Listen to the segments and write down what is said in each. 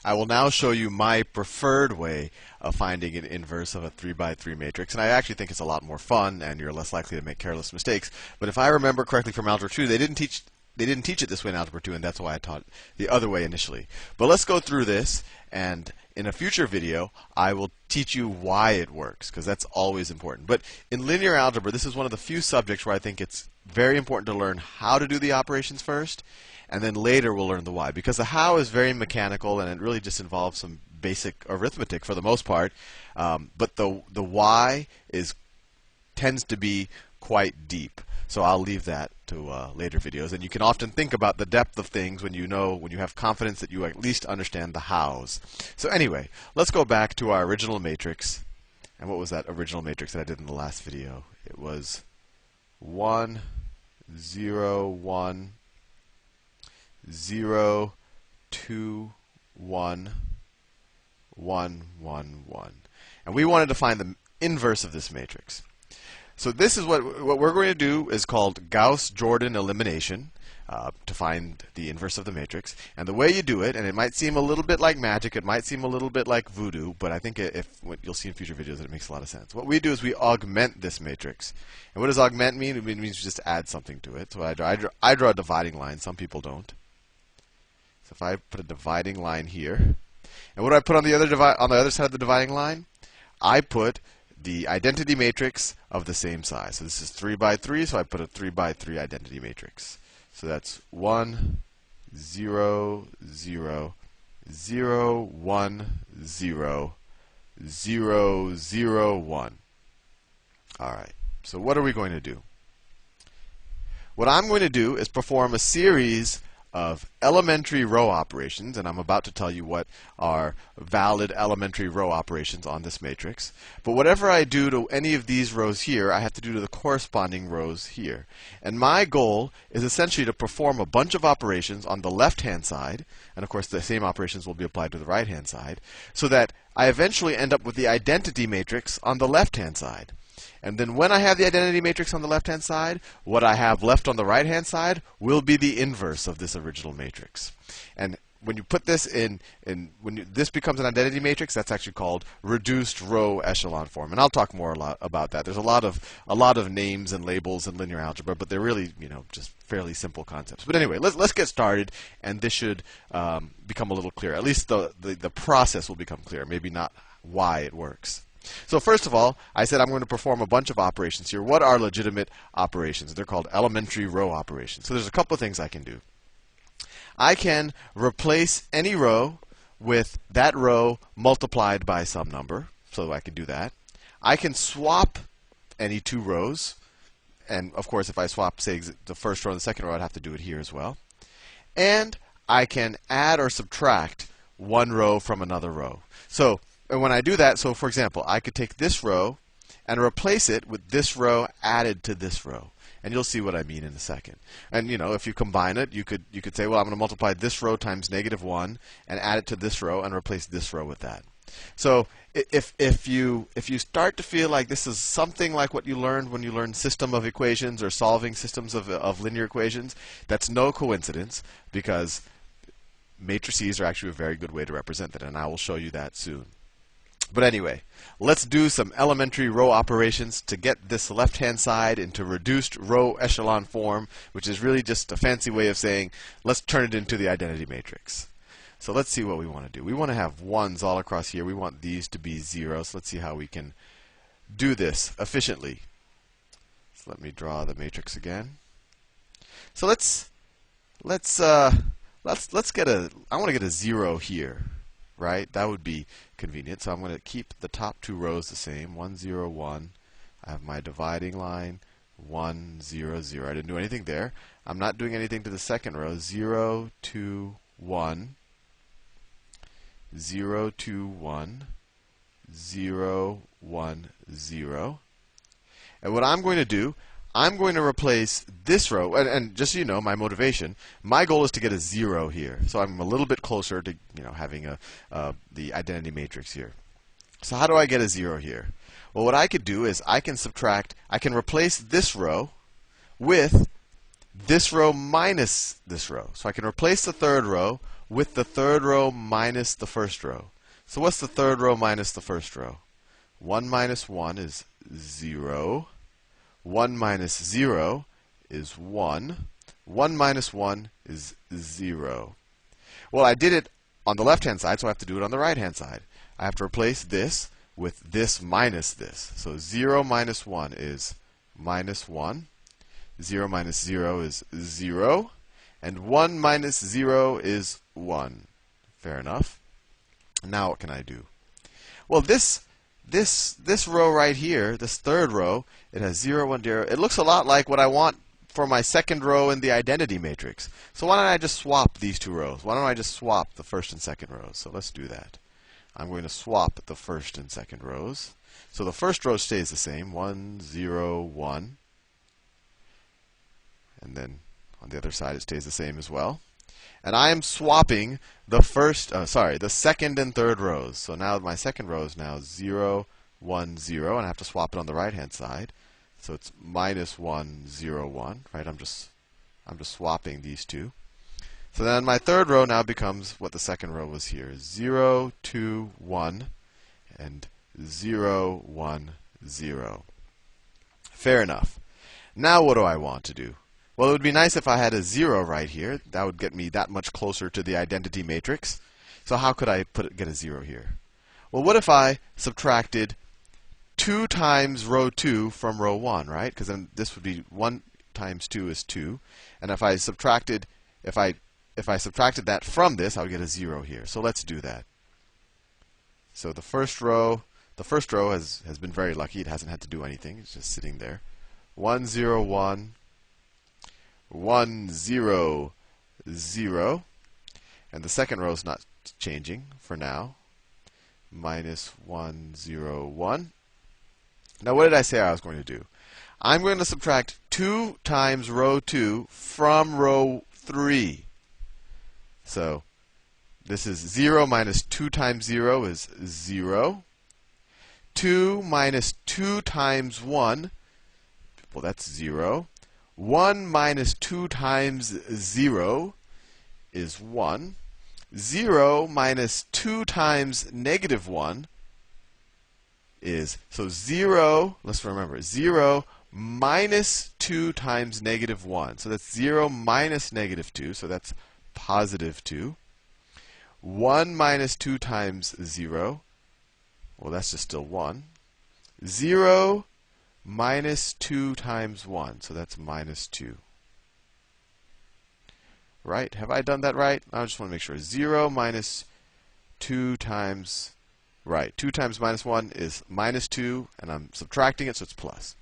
I will now show you my preferred way of finding an inverse of a 3 by 3 matrix. And I actually think it's a lot more fun, and you're less likely to make careless mistakes. But if I remember correctly from Algebra 2, they didn't teach it this way in Algebra 2, and that's why I taught the other way initially. But let's go through this, and in a future video, I will teach you why it works, because that's always important. But in linear algebra, this is one of the few subjects where I think it's very important to learn how to do the operations first, and then later we'll learn the why. Because the how is very mechanical, and it really just involves some basic arithmetic for the most part. But the why tends to be quite deep. So I'll leave that to later videos. And you can often think about the depth of things when you have confidence that you at least understand the hows. So anyway, let's go back to our original matrix. And what was that original matrix that I did in the last video? It was 1, 0, 1, 0, 2, 1, 1, 1, 1. And we wanted to find the inverse of this matrix. So this is what we're going to do is called Gauss-Jordan elimination to find the inverse of the matrix. And the way you do it, and it might seem a little bit like magic, it might seem a little bit like voodoo, but I think what you'll see in future videos that it makes a lot of sense. What we do is we augment this matrix. And what does augment mean? It means you just add something to it. So I draw a dividing line. Some people don't. So if I put a dividing line here, and what do I put on the other side of the dividing line? I put the identity matrix of the same size. So this is 3 by 3, so I put a 3 by 3 identity matrix. So that's 1, 0, 0, 0, 1, 0, 0, 0, 1. All right, so what are we going to do? What I'm going to do is perform a series of elementary row operations, and I'm about to tell you what are valid elementary row operations on this matrix. But whatever I do to any of these rows here, I have to do to the corresponding rows here. And my goal is essentially to perform a bunch of operations on the left-hand side, and of course the same operations will be applied to the right-hand side, so that I eventually end up with the identity matrix on the left-hand side. And then when I have the identity matrix on the left-hand side, what I have left on the right-hand side will be the inverse of this original matrix. And when you put this this becomes an identity matrix, that's actually called reduced row echelon form. And I'll talk more about that. There's a lot of names and labels in linear algebra, but they're really, just fairly simple concepts. But anyway, let's get started, and this should become a little clearer. At least the process will become clear. Maybe not why it works. So first of all, I said I'm going to perform a bunch of operations here. What are legitimate operations? They're called elementary row operations. So there's a couple of things I can do. I can replace any row with that row multiplied by some number. So I can do that. I can swap any two rows. And of course, if I swap, say, the first row and the second row, I'd have to do it here as well. And I can add or subtract one row from another row. And when I do that, so for example, I could take this row and replace it with this row added to this row. And you'll see what I mean in a second. And if you combine it, you could say, well, I'm going to multiply this row times -1 and add it to this row and replace this row with that. So if you start to feel like this is something like what you learned when you learned system of equations or solving systems of linear equations, that's no coincidence, because matrices are actually a very good way to represent that, and I will show you that soon. But anyway, let's do some elementary row operations to get this left-hand side into reduced row echelon form, which is really just a fancy way of saying, let's turn it into the identity matrix. So let's see what we want to do. We want to have 1s all across here. We want these to be 0. So let's see how we can do this efficiently. So let me draw the matrix again. So let's get I want to get a 0 here. Right? That would be convenient. So I'm going to keep the top two rows the same. 1, 0, 1. I have my dividing line. 1, 0, 0. I didn't do anything there. I'm not doing anything to the second row. 0, 2, 1. 0, 2, 1. 0, 1, 0. And what I'm going to do, I'm going to replace this row, and just so you know, my motivation, my goal is to get a 0 here. So I'm a little bit closer to having the identity matrix here. So how do I get a 0 here? Well, what I could do is I can replace this row with this row minus this row. So I can replace the third row with the third row minus the first row. So what's the third row minus the first row? 1 minus 1 is 0. 1 minus 0 is 1. 1 minus 1 is 0. Well, I did it on the left-hand side, so I have to do it on the right-hand side. I have to replace this with this minus this. So 0 minus 1 is minus 1. 0 minus 0 is 0. And 1 minus 0 is 1. Fair enough. Now what can I do? Well, this row right here, this third row, it has 0, 1, 0. It looks a lot like what I want for my second row in the identity matrix. So why don't I just swap these two rows? Why don't I just swap the first and second rows? So let's do that. I'm going to swap the first and second rows. So the first row stays the same, 1, 0, 1. And then on the other side it stays the same as well. And I am swapping the second and third rows. So now my second row is now 0, 1, 0, and I have to swap it on the right-hand side. So it's minus 1, 0, 1, right? I'm just swapping these two. So then my third row now becomes what the second row was here: 0, 2, 1, and 0, 1, 0. Fair enough. Now what do I want to do? Well, it would be nice if I had a 0 right here. That would get me that much closer to the identity matrix. So how could I get a 0 here? Well, what if I subtracted 2 times row 2 from row 1, right? Because then this would be 1 times 2 is 2. And if I subtracted that from this, I would get a 0 here. So let's do that. So the first row has been very lucky. It hasn't had to do anything. It's just sitting there. 1, 0, 1. 1, 0, 0. And the second row is not changing for now. Minus 1, 0, 1. Now, what did I say I was going to do? I'm going to subtract 2 times row 2 from row 3. So this is 0 minus 2 times 0 is 0. 2 minus 2 times 1, well, that's 0. 1 minus 2 times 0 is 1. 0 minus 2 times negative 1 is, so 0, let's remember, 0 minus 2 times negative 1. So that's 0 minus negative 2, so that's positive 2. 1 minus 2 times 0, well, that's just still 1. 0 minus 2 times 1, so that's minus 2. Right? Have I done that right? I just want to make sure. 0 minus 2 times, right, 2 times minus 1 is minus 2, and I'm subtracting it, so it's plus.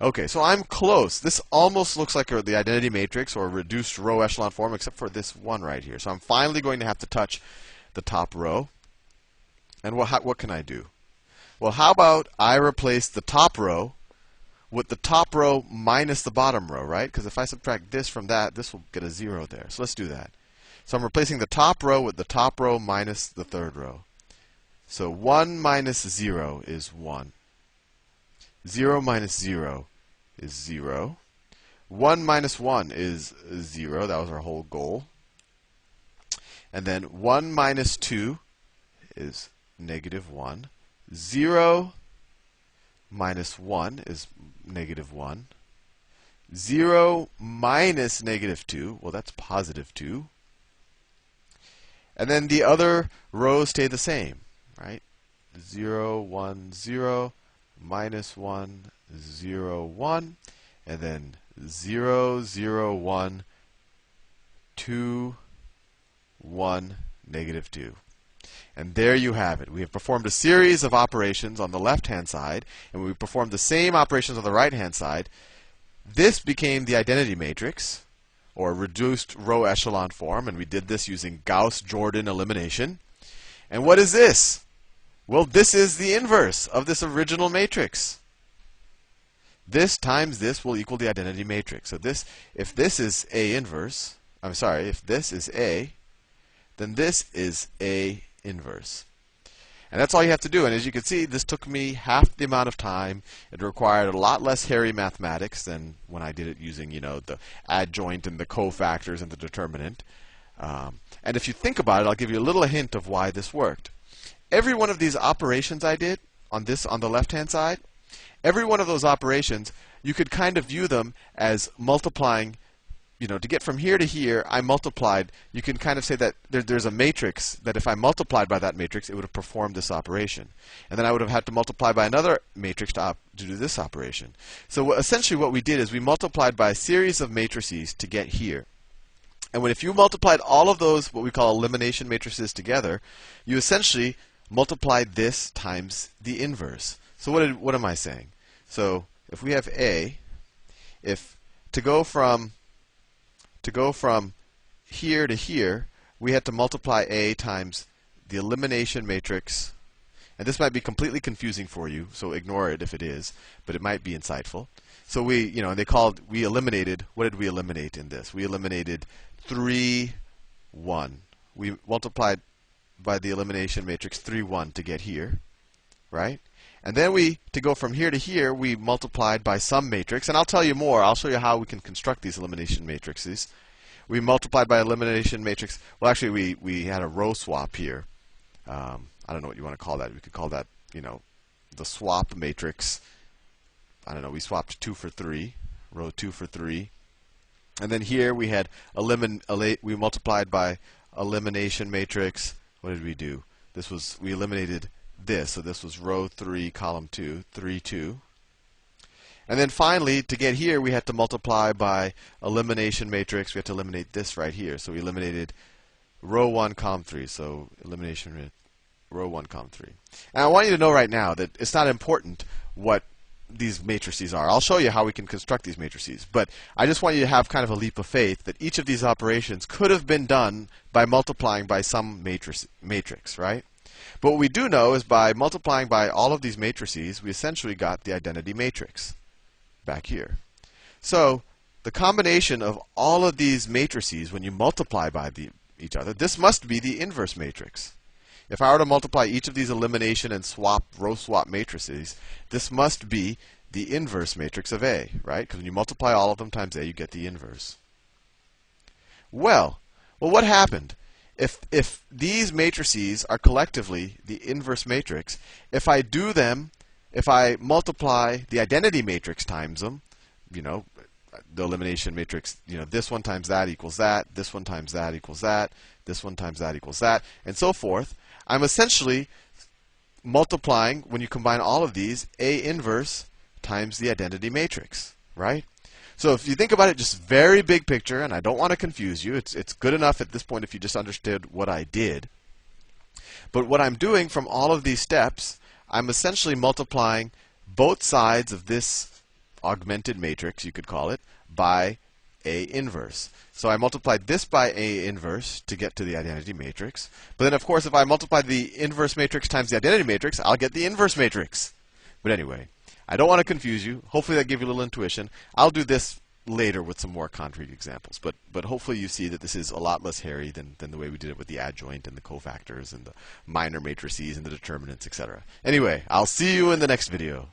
Okay, so I'm close. This almost looks like the identity matrix or reduced row echelon form, except for this one right here. So I'm finally going to have to touch the top row. And what can I do? Well, how about I replace the top row with the top row minus the bottom row, right? Because if I subtract this from that, this will get a 0 there. So let's do that. So I'm replacing the top row with the top row minus the third row. So 1 minus 0 is 1. 0 minus 0 is 0. 1 minus 1 is 0. That was our whole goal. And then 1 minus 2 is negative 1. 0 minus 1 is negative 1. 0 minus negative 2, well, that's positive 2. And then the other rows stay the same, right? 0, 1, 0, minus 1, 0, 1, and then 0, 0, 1, 2, 1, negative 2. And there you have it. We have performed a series of operations on the left-hand side, and we performed the same operations on the right-hand side. This became the identity matrix, or reduced row echelon form, and we did this using Gauss-Jordan elimination. And what is this? Well, this is the inverse of this original matrix. This times this will equal the identity matrix. So if this is A inverse, if this is A, then this is A inverse. And that's all you have to do. And as you can see, this took me half the amount of time. It required a lot less hairy mathematics than when I did it using, the adjoint and the cofactors and the determinant. And if you think about it, I'll give you a little hint of why this worked. Every one of these operations I did on the left-hand side, every one of those operations, you could kind of view them as multiplying. To get from here to here, I multiplied. You can kind of say that there's a matrix that if I multiplied by that matrix, it would have performed this operation. And then I would have had to multiply by another matrix to do this operation. So essentially what we did is we multiplied by a series of matrices to get here. And if you multiplied all of those, what we call elimination matrices together, you essentially multiplied this times the inverse. So what am I saying? So if we have A, to go from here to here, we had to multiply A times the elimination matrix. And this might be completely confusing for you, so ignore it if it is, but it might be insightful. So we eliminated, what did we eliminate in this? We eliminated 3, 1. We multiplied by the elimination matrix 3, 1 to get here, right? And then to go from here to here, we multiplied by some matrix. And I'll tell you more. I'll show you how we can construct these elimination matrices. We multiplied by elimination matrix. Well, actually, we had a row swap here. I don't know what you want to call that. We could call that, the swap matrix. I don't know. We swapped 2 for 3, row 2 for 3. And then here we had we multiplied by elimination matrix. What did we do? We eliminated this. So this was row 3, column 2, 3, 2. And then finally, to get here, we had to multiply by elimination matrix. We had to eliminate this right here. So we eliminated row 1, column 3. So elimination row 1, column 3. And I want you to know right now that it's not important what these matrices are. I'll show you how we can construct these matrices. But I just want you to have kind of a leap of faith that each of these operations could have been done by multiplying by some matrix, right? But what we do know is by multiplying by all of these matrices, we essentially got the identity matrix back here. So the combination of all of these matrices, when you multiply by each other, this must be the inverse matrix. If I were to multiply each of these elimination and row swap matrices, this must be the inverse matrix of A, right? Because when you multiply all of them times A, you get the inverse. Well, what happened? If these matrices are collectively the inverse matrix, if I multiply the identity matrix times them, the elimination matrix, this one times that equals that, this one times that equals that, this one times that equals that, and so forth, I'm essentially multiplying, when you combine all of these, A inverse times the identity matrix, right? So if you think about it, just very big picture, and I don't want to confuse you. It's good enough at this point if you just understood what I did. But what I'm doing from all of these steps, I'm essentially multiplying both sides of this augmented matrix, you could call it, by A inverse. So I multiplied this by A inverse to get to the identity matrix. But then, of course, if I multiply the inverse matrix times the identity matrix, I'll get the inverse matrix. But anyway, I don't want to confuse you. Hopefully that gave you a little intuition. I'll do this later with some more concrete examples. But hopefully you see that this is a lot less hairy than the way we did it with the adjoint and the cofactors and the minor matrices and the determinants, etc. Anyway, I'll see you in the next video.